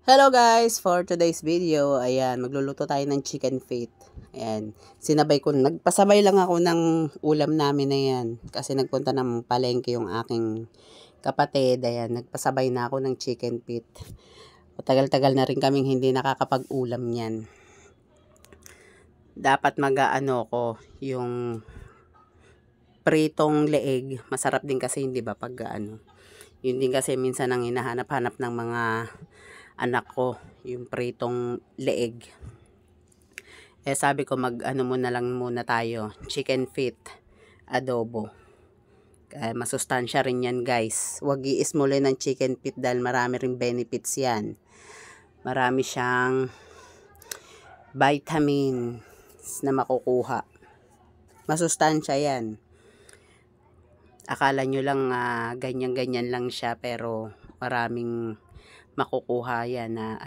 Hello guys! For today's video, ayan, magluluto tayo ng chicken feet. Ayan, nagpasabay lang ako ng ulam namin na yan. Kasi nagpunta ng palengke yung aking kapatid. Ayan, nagpasabay na ako ng chicken feet. Matagal-tagal na rin kaming hindi nakakapag-ulam yan. Dapat mag-aano ko, yung pritong leeg. Masarap din kasi hindi ba pag ano. Yun din kasi minsan ang hinahanap-hanap ng mga anak ko, yung pritong leeg. Sabi ko mag-ano muna lang muna tayo, chicken feet adobo. Masustansya rin yan guys. Huwag i-small ng chicken feet dahil marami ring benefits yan. Marami siyang vitamins na makukuha. Masustansya yan. Akala nyo lang ganyan-ganyan lang siya pero maraming makukuha yan na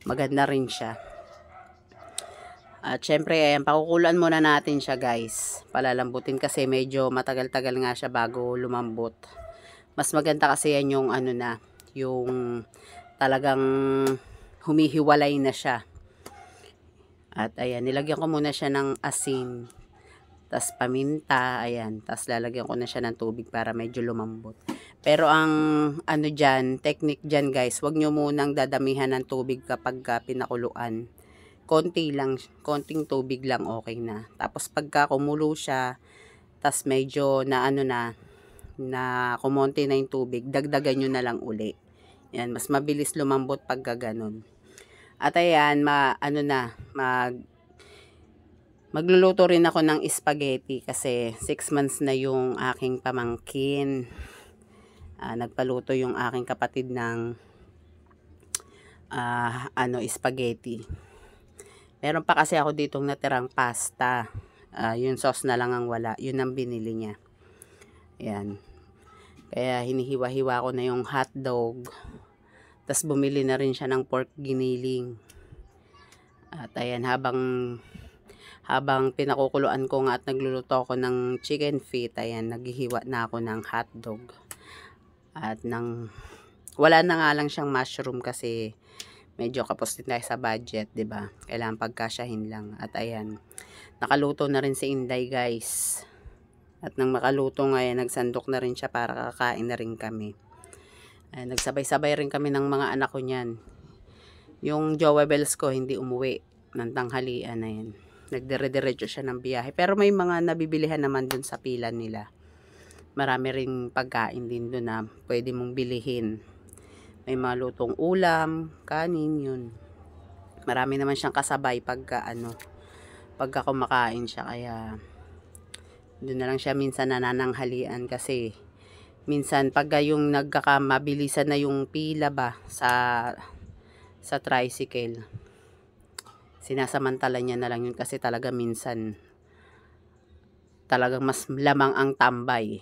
maganda rin siya. At syempre ayan, pakukuluan muna natin siya guys, palalambutin kasi medyo matagal-tagal nga siya bago lumambot. Mas maganda kasi yan yung yung talagang humihiwalay na siya. At ayan, nilagyan ko muna siya ng asin, tas paminta, ayan, tas lalagyan ko na siya ng tubig para medyo lumambot. Pero ang technique dyan guys, wag nyo munang dadamihan ng tubig kapag pinakuluan. Konti lang, konting tubig lang okay na. Tapos pagka kumulo siya, tas medyo na kumonti na yung tubig, dagdagan nyo na lang uli. Yan, mas mabilis lumambot pagka ganun. At ayan, magluluto rin ako ng spaghetti kasi 6 months na yung aking pamangkin. Nagpaluto yung aking kapatid ng spaghetti. Meron pa kasi ako ditong natirang pasta. Yung sauce na lang ang wala. Yun ang binili niya. Ayan. Kaya hinihiwa-hiwa ko na yung hotdog. Tapos bumili na rin siya ng pork giniling. At ayan, habang pinakukuluan ko nga at nagluluto ako ng chicken feet, ayan, naghihiwa na ako ng hotdog. At wala na nga lang siyang mushroom kasi medyo kapos din tayo sa budget, 'di ba? Kailangan pagkasyahin lang. At ayan, nakaluto na rin si Inday, guys. At nang makaluto nga, nagsandok na rin siya para kakain na rin kami. Ayan, nagsabay-sabay rin kami ng mga anak ko niyan. Yung Jowa Bells ko hindi umuwi ng tanghalian na yan. Nagdire-diretso siya ng biyahe. Pero may mga nabibilihan naman dun sa pila nila. Marami ring pagkain din doon na pwede mong bilihin. May mga lutong ulam, kanin, yun. Marami naman siyang kasabay pagka kumakain siya. Kaya doon na lang siya minsan nanananghalian kasi minsan pagka yung nagkakamabilisan na yung pila ba sa tricycle, sinasamantala niya na lang yun kasi talaga minsan talagang mas lamang ang tambay.